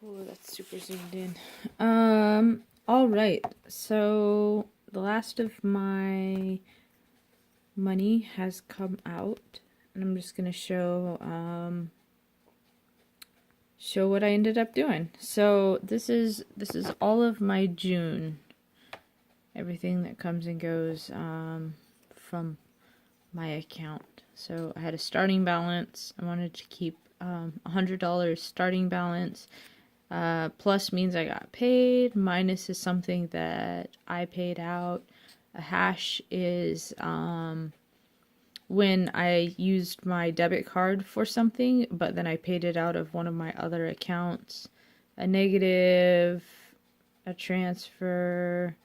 Oh, that's super zoomed in. All right. So the last of my money has come out, and I'm just gonna show what I ended up doing. So this is all of my June. Everything that comes and goes from my account. So I had a starting balance. I wanted to keep $100 starting balance. Plus means I got paid. Minus is something that I paid out. A hash is when I used my debit card for something, but then I paid it out of one of my other accounts. A negative, a transfer.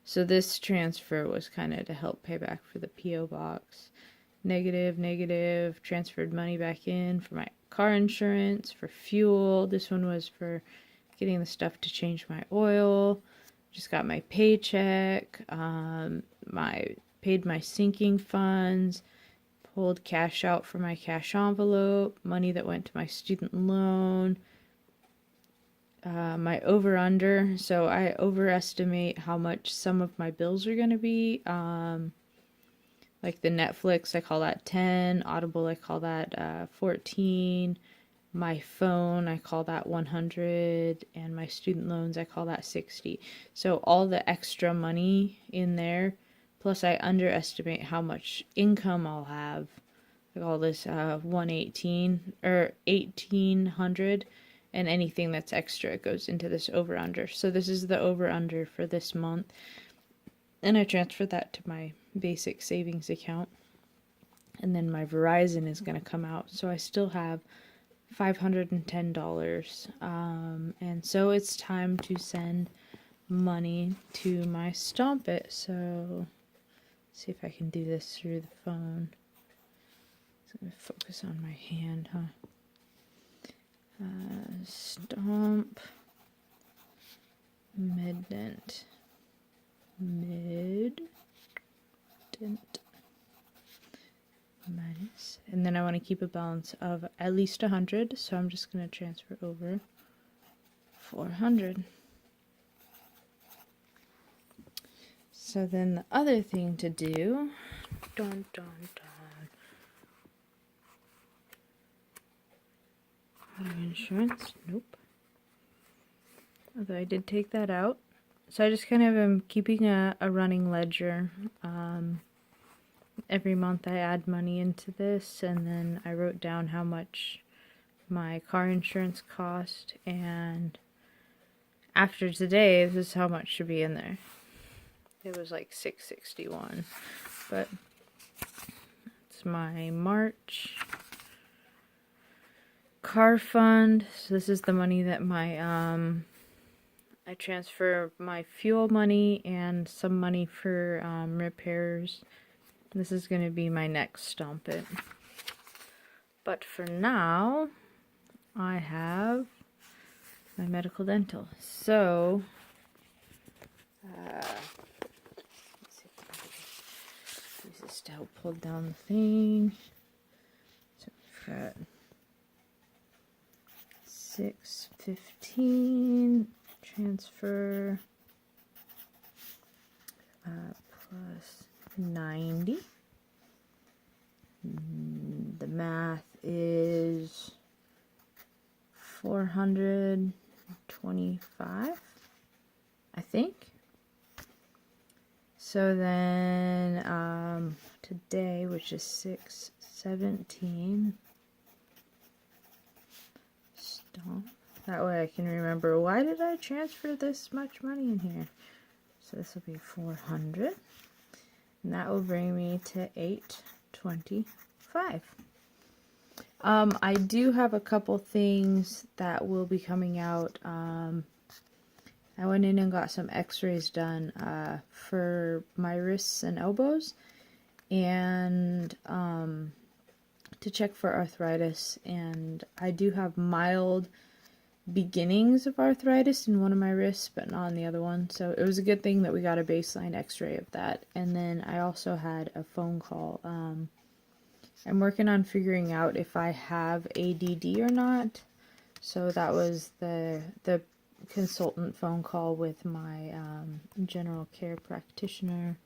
So this transfer was kind of to help pay back for the P.O. box. Negative, transferred money back in for my car insurance, for fuel. This one was for getting the stuff to change my oil. Just got my paycheck, paid my sinking funds, pulled cash out for my cash envelope, money that went to my student loan, my over under. So I overestimate how much some of my bills are going to be. Like the Netflix, I call that 10. Audible, I call that 14. My phone, I call that 100. And my student loans, I call that 60. So all the extra money in there, plus I underestimate how much income I'll have. I call this 118 or 1800. And anything that's extra goes into this over under. So this is the over under for this month. And I transferred that to my basic savings account. And then my Verizon is going to come out. So I still have $510. And so it's time to send money to my Stomp It. So see if I can do this through the phone. It's going to focus on my hand, huh? Stomp Mident. Mident minus, and then I want to keep a balance of at least 100, so I'm just going to transfer over 400. So then the other thing to do, dun dun dun, auto insurance, nope. Although I did take that out. So I just kind of am keeping a running ledger. Every month I add money into this, and then I wrote down how much my car insurance cost, and after today, this is how much should be in there. It was like $661, but it's my March car fund. So this is the money that my I transfer my fuel money and some money for repairs. This is going to be my next Stomp It. But for now, I have my medical dental. So, let's see if I can use this to help pull down the thing. So we've got 615 transfer plus 90. The math is 425, I think. So then today, which is 617, Stomp. That way I can remember, why did I transfer this much money in here? So this will be 400. And that will bring me to 825. I do have a couple things that will be coming out. I went in and got some x-rays done for my wrists and elbows, and to check for arthritis. And I do have mild beginnings of arthritis in one of my wrists, but not on the other one. So it was a good thing that we got a baseline x-ray of that. And then I also had a phone call I'm working on figuring out if I have ADD or not. So that was the consultant phone call with my general care practitioner.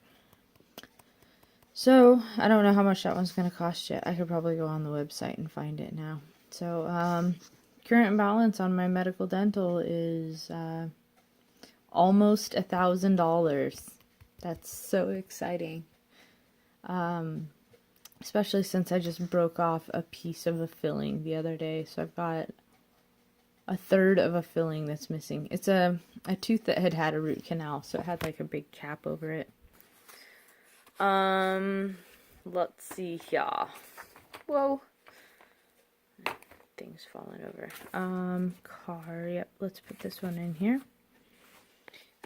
So I don't know how much that one's going to cost yet. I could probably go on the website and find it now. So current balance on my medical dental is almost $1,000. That's so exciting. Especially since I just broke off a piece of a filling the other day. So I've got a third of a filling that's missing. It's a tooth that had a root canal, so it had like a big cap over it. Let's see here. Whoa. Things falling over. Car, yep, let's put this one in here.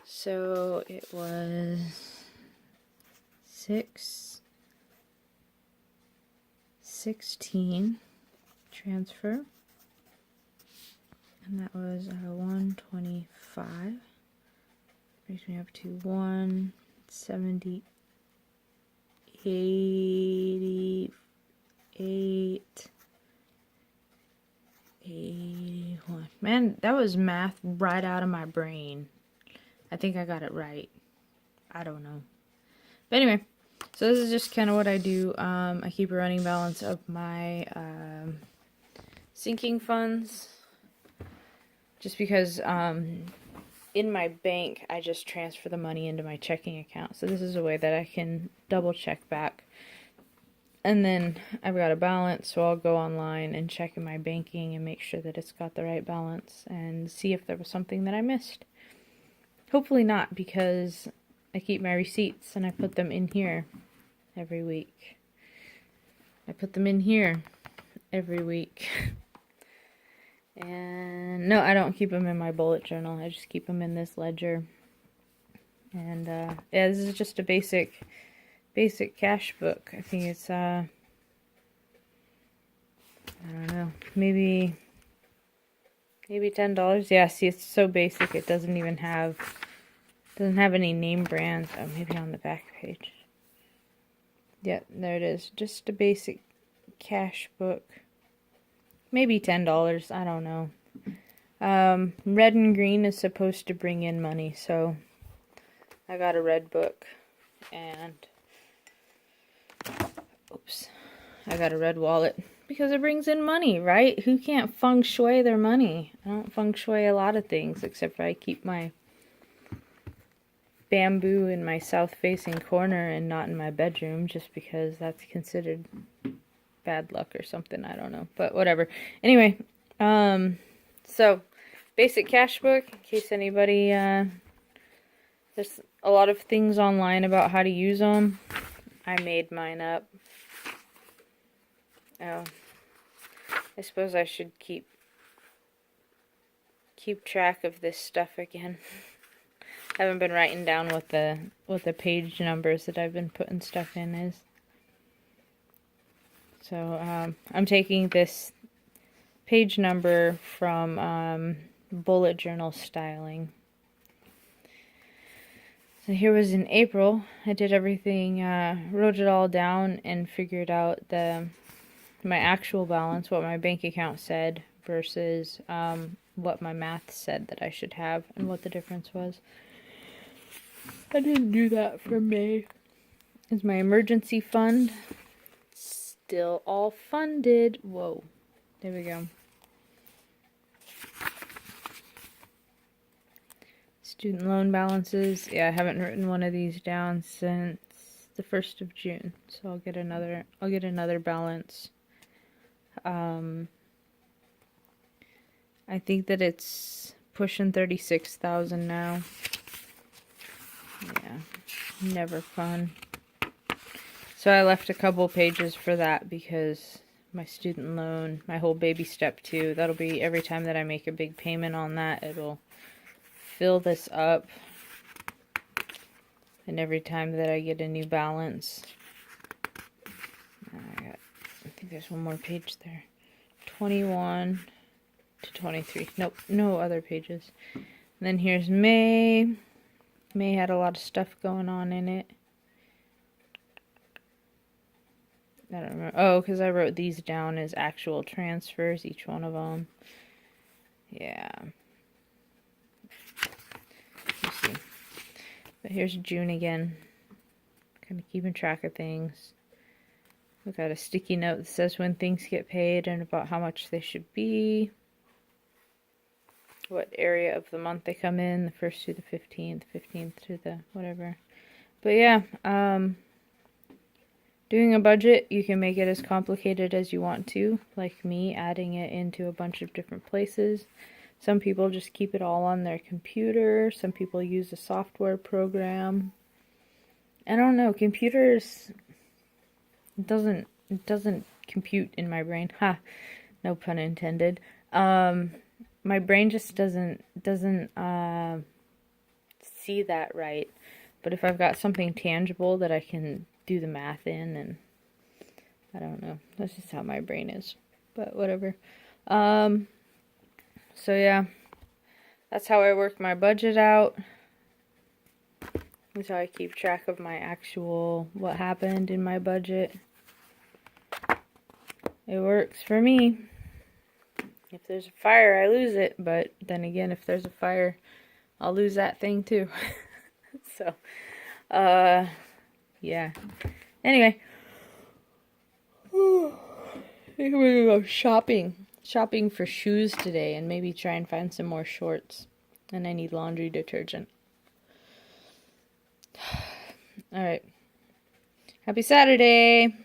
So it was 616 transfer. And that was 125. Brings me up to 170. 88, 81. Man, that was math right out of my brain. I think I got it right. I don't know. But anyway, so this is just kind of what I do. I keep a running balance of my sinking funds. Just because in my bank, I just transfer the money into my checking account. So this is a way that I can double check back. And then I've got a balance, so I'll go online and check in my banking and make sure that it's got the right balance and see if there was something that I missed. Hopefully not, because I keep my receipts and I put them in here every week. I put them in here every week. And no, I don't keep them in my bullet journal. I just keep them in this ledger. And yeah, this is just a basic cash book. I think it's I don't know, maybe $10. Yeah, see, it's so basic it doesn't have any name brands. Oh, maybe on the back page. Yep, there it is. Just a basic cash book. Maybe $10, I don't know. Red and green is supposed to bring in money, so I got a red book, and oops, I got a red wallet because it brings in money, right? Who can't feng shui their money? I don't feng shui a lot of things, except for I keep my bamboo in my south-facing corner and not in my bedroom, just because that's considered bad luck or something, I don't know, but whatever. Anyway, so basic cash book, in case anybody, there's a lot of things online about how to use them. I made mine up. Oh, I suppose I should keep track of this stuff again. I haven't been writing down what the page numbers that I've been putting stuff in is. So I'm taking this page number from bullet journal styling. So here was in April. I did everything, wrote it all down and figured out my actual balance, what my bank account said versus what my math said that I should have and what the difference was. I didn't do that for May. Is my emergency fund still all funded? Whoa. There we go. Student loan balances. Yeah, I haven't written one of these down since the 1st of June. So I'll get another balance. I think that it's pushing 36,000 now. Yeah, never fun. So I left a couple pages for that because my student loan, my whole baby step 2, that'll be every time that I make a big payment on that, it'll fill this up. And every time that I get a new balance, I think there's one more page there. 21 to 23. Nope, no other pages. And then here's May. May had a lot of stuff going on in it. I don't remember. Oh, because I wrote these down as actual transfers, each one of them. Yeah. Let's see. But here's June again. Kind of keeping track of things. We got a sticky note that says when things get paid and about how much they should be. What area of the month they come in, the 1st to the 15th, 15th to the whatever. But yeah, doing a budget, you can make it as complicated as you want to, like me, adding it into a bunch of different places. Some people just keep it all on their computer. Some people use a software program. I don't know, computers, it doesn't compute in my brain. Ha, no pun intended. My brain just doesn't see that right. But if I've got something tangible that I can do the math in, and I don't know, that's just how my brain is. But whatever. So yeah, that's how I work my budget out. That's how I keep track of my actual, what happened in my budget. It works for me. If there's a fire, I lose it. But then again, if there's a fire, I'll lose that thing too. So, yeah. Anyway. I think I'm gonna go shopping. Shopping for shoes today and maybe try and find some more shorts. And I need laundry detergent. Alright. Happy Saturday!